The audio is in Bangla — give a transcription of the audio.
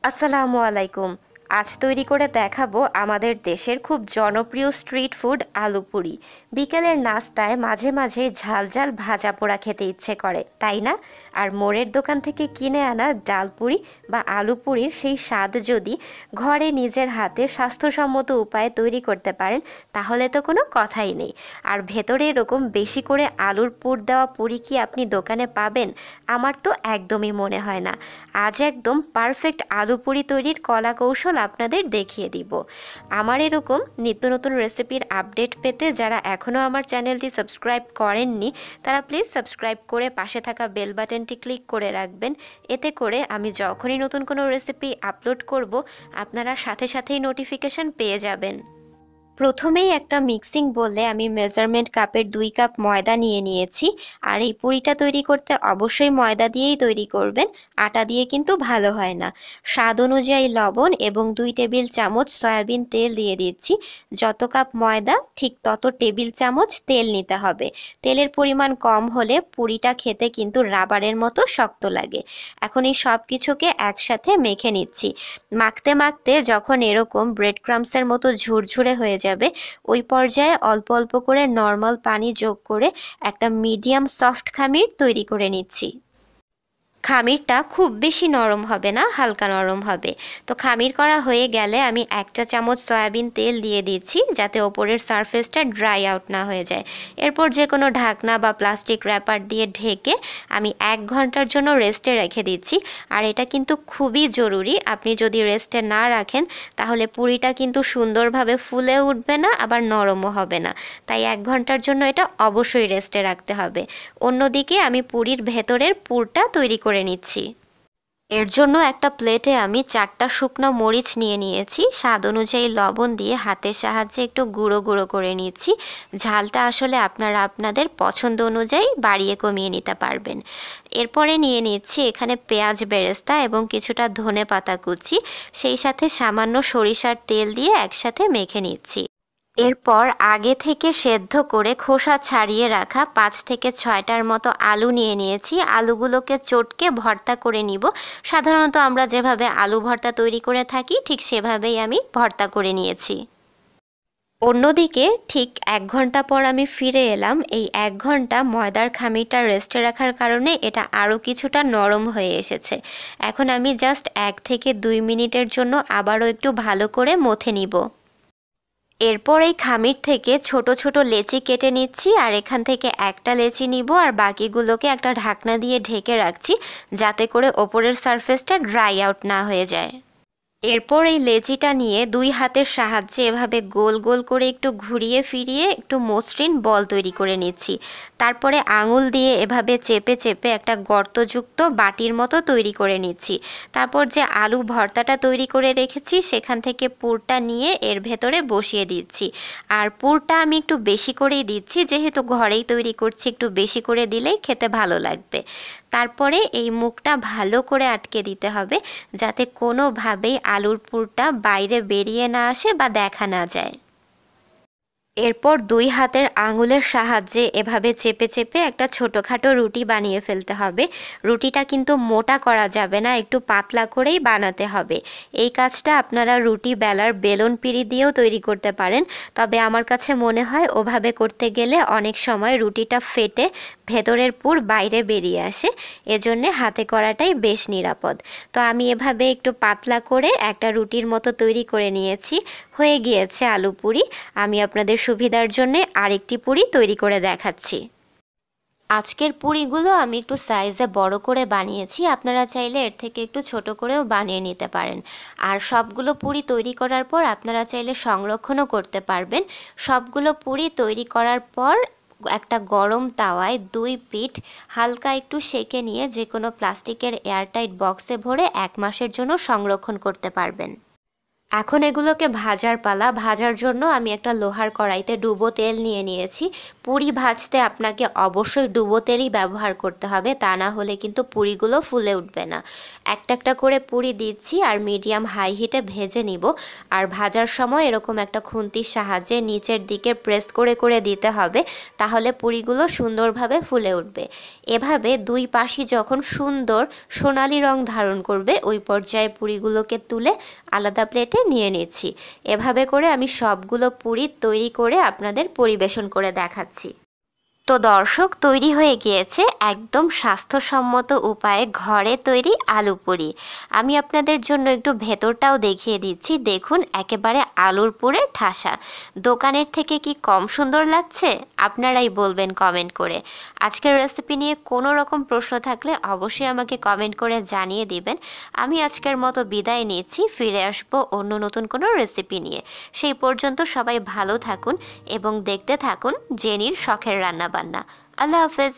আসসালামু আলাইকুম। আজ তৈরি করে দেখাবো আমাদের দেশের খুব জনপ্রিয় স্ট্রিট ফুড আলু পুরি। বিকেলের নাস্তায় মাঝে মাঝে ঝাল ঝাল ভাজা পোড়া খেতে ইচ্ছে করে, তাই না? আর মোড়ের দোকান থেকে কিনে আনা ডাল পুরি বা আলু পুরির সেই স্বাদ যদি ঘরে নিজের হাতে স্বাস্থ্যসম্মত উপায়ে তৈরি করতে পারেন, তাহলে তো কোনো কথাই নেই। আর ভেতরে এরকম বেশি করে আলুর পুর দেওয়া পুরি কি আপনি দোকানে পাবেন? আমার তো একদমই মনে হয় না। আজ একদম পারফেক্ট আলু পুরি তৈরির কলা কৌশল আপনাদের দেখিয়ে দিব। আমার এরকম নিত্য নতুন রেসিপির আপডেট পেতে যারা এখনও আমার চ্যানেলটি সাবস্ক্রাইব করেননি, তারা প্লিজ সাবস্ক্রাইব করে পাশে থাকা বেল বাটনটি ক্লিক করে রাখবেন। এতে করে আমি যখনই নতুন কোনো রেসিপি আপলোড করব, আপনারা সাথে সাথেই নোটিফিকেশন পেয়ে যাবেন। প্রথমেই একটা মিক্সিং বলে আমি মেজারমেন্ট কাপের 2 কাপ ময়দা নিয়ে নিয়েছি। আর এই পুরিটা তৈরি করতে অবশ্যই ময়দা দিয়েই তৈরি করবেন, আটা দিয়ে কিন্তু ভালো হয় না। স্বাদ অনুযায়ী লবণ এবং 2 টেবিল চামচ সয়াবিন তেল দিয়ে দিচ্ছি। যত কাপ ময়দা ঠিক তত টেবিল চামচ তেল নিতে হবে। তেলের পরিমাণ কম হলে পুরিটা খেতে কিন্তু রাবারের মতো শক্ত লাগে। এখন এই সব কিছুকে একসাথে মেখে নিচ্ছি। মাখতে মাখতে যখন এরকম ব্রেড ক্রাম্বসের মতো ঝুরঝুরে হয়ে যাবে, ওই পর্যায়ে অল্প অল্প করে নর্মাল পানি যোগ করে একটা মিডিয়াম সফট খামির তৈরি করে নিচ্ছি। খামিরটা খুব বেশি নরম হবে না, হালকা নরম হবে। তো খামির করা হয়ে গেলে আমি 1 চা চামচ সয়াবিন তেল দিয়ে দিচ্ছি, যাতে ওপরের সারফেসটা ড্রাই আউট না হয়ে যায়। এরপর যে কোনো ঢাকনা বা প্লাস্টিক র্যাপার দিয়ে ঢেকে আমি 1 ঘন্টার জন্য রেস্টে রেখে দিচ্ছি। আর এটা কিন্তু খুবই জরুরি, আপনি যদি রেস্টে না রাখেন তাহলে পুরিটা কিন্তু সুন্দরভাবে ফুলে উঠবে না, আবার নরমও হবে না। তাই 1 ঘন্টার জন্য এটা অবশ্যই রেস্টে রাখতে হবে। অন্যদিকে আমি পুরির ভেতরের পুরটা তৈরি করে নিচ্ছি। এর জন্য একটা প্লেটে আমি 4টা শুকনো মরিচ নিয়ে নিয়েছি। স্বাদ অনুযায়ী লবণ দিয়ে হাতের সাহায্যে একটু গুঁড়ো গুঁড়ো করে নিচ্ছি। ঝালটা আসলে আপনারা আপনাদের পছন্দ অনুযায়ী বাড়িয়ে কমিয়ে নিতে পারবেন। এরপরে নিয়ে নিচ্ছি এখানে পেঁয়াজ বেরেস্তা এবং কিছুটা ধনেপাতা কুচি, সেই সাথে সামান্য সরিষার তেল দিয়ে একসাথে মেখে নিচ্ছি। এরপর আগে থেকে সেদ্ধ করে খোসা ছাড়িয়ে রাখা 5 থেকে 6টার মতো আলু নিয়ে নিয়েছি। আলুগুলোকে চটকে ভর্তা করে নিব। সাধারণত আমরা যেভাবে আলু ভর্তা তৈরি করে থাকি ঠিক সেভাবেই আমি ভর্তা করে নিয়েছি। অন্যদিকে ঠিক 1 ঘন্টা পর আমি ফিরে এলাম। এই 1 ঘন্টা ময়দার খামিরটা রেস্টে রাখার কারণে এটা আরও কিছুটা নরম হয়ে এসেছে। এখন আমি জাস্ট 1 থেকে 2 মিনিটের জন্য আবারও একটু ভালো করে মথে নিব। এরপর এই খামির থেকে ছোট ছোট লেচি কেটে নিচ্ছি, আর এখান থেকে একটা লেচি নিব আর বাকিগুলোকে একটা ঢাকনা দিয়ে ঢেকে রাখছি, যাতে করে ওপরের সারফেসটা ড্রাই আউট না হয়ে যায়। এরপর এই লেচিটা নিয়ে 2 হাতের সাহায্যে এভাবে গোল গোল করে একটু ঘুরিয়ে ফিরিয়ে একটু মসৃণ বল তৈরি করে নিচ্ছি। তারপরে আঙুল দিয়ে এভাবে চেপে চেপে একটা গর্তযুক্ত বাটির মতো তৈরি করে নিচ্ছি। তারপর যে আলু ভর্তাটা তৈরি করে রেখেছি সেখান থেকে পুরটা নিয়ে এর ভেতরে বসিয়ে দিচ্ছি। আর পুরটা আমি একটু বেশি করেই দিচ্ছি, যেহেতু ঘরেই তৈরি করছি, একটু বেশি করে দিলেই খেতে ভালো লাগবে। তারপরে এই মুখটা ভালো করে আটকে দিতে হবে, যাতে কোনোভাবেই আলুর পুরটা বাইরে বেরিয়ে না আসে বা দেখা না যায়। এরপর 2 হাতের আঙুলের সাহায্যে এভাবে চেপে চেপে একটা ছোটোখাটো রুটি বানিয়ে ফেলতে হবে। রুটিটা কিন্তু মোটা করা যাবে না, একটু পাতলা করেই বানাতে হবে। এই কাজটা আপনারা রুটি বেলার বেলন পিঁড়ি দিয়েও তৈরি করতে পারেন, তবে আমার কাছে মনে হয় ওভাবে করতে গেলে অনেক সময় রুটিটা ফেটে ভেতরের পুর বাইরে বেরিয়ে আসে। এজন্যে হাতে করাটাই বেশ নিরাপদ। তো আমি এভাবে একটু পাতলা করে একটা রুটির মতো তৈরি করে নিয়েছি। হয়ে গিয়েছে আলু পুরি। আমি আপনাদের সুবিধার জন্য আরেকটি পুরি তৈরি করে দেখাচ্ছি। আজকের পুরিগুলো আমি একটু সাইজে বড় করে বানিয়েছি, আপনারা চাইলে এর থেকে একটু ছোট করেও বানিয়ে নিতে পারেন। আর সবগুলো পুরি তৈরি করার পর আপনারা চাইলে সংরক্ষণও করতে পারবেন। সবগুলো পুরি তৈরি করার পর একটা গরম তাওয়ায় 2 পিঠ হালকা একটু সেঁকে নিয়ে যে কোনো প্লাস্টিকের এয়ারটাইট বক্সে ভরে 1 মাসের জন্য সংরক্ষণ করতে পারবেন। এখন এগুলোকে ভাজার পালা। ভাজার জন্য আমি একটা লোহার কড়াইতে ডুবো তেল নিয়ে নিয়েছি। পুরি ভাজতে আপনাকে অবশ্যই ডুবো তেলই ব্যবহার করতে হবে, তা না হলে কিন্তু পুরিগুলো ফুলে উঠবে না। একটা একটা করে পুরি দিচ্ছি আর মিডিয়াম হাই হিটে ভেজে নিব। আর ভাজার সময় এরকম একটা খুন্তির সাহায্যে নিচের দিকে প্রেস করে করে দিতে হবে, তাহলে পুরিগুলো সুন্দরভাবে ফুলে উঠবে। এভাবে দুই পাশই যখন সুন্দর সোনালি রং ধারণ করবে, ওই পর্যায়ে পুরিগুলোকে তুলে আলাদা প্লেটে নিয়ে নিচ্ছি। এভাবে করে আমি সবগুলো পুরি তৈরি করে আপনাদের পরিবেশন করে দেখাচ্ছি। তো দর্শক, তৈরি হয়ে গিয়েছে একদম স্বাস্থ্যসম্মত উপায়ে ঘরে তৈরি আলু পুরি। আমি আপনাদের জন্য একটু ভেতরটাও দেখিয়ে দিচ্ছি। দেখুন, একেবারে আলুর পুরে ঠাসা। দোকানের থেকে কি কম সুন্দর লাগছে? আপনারাই বলবেন কমেন্ট করে। আজকের রেসিপি নিয়ে কোনো রকম প্রশ্ন থাকলে অবশ্যই আমাকে কমেন্ট করে জানিয়ে দিবেন। আমি আজকের মতো বিদায় নিচ্ছি, ফিরে আসবো অন্য নতুন কোনো রেসিপি নিয়ে। সেই পর্যন্ত সবাই ভালো থাকুন এবং দেখতে থাকুন জেনির শখের রান্নাবান্না। আল্লাহ হাফেজ।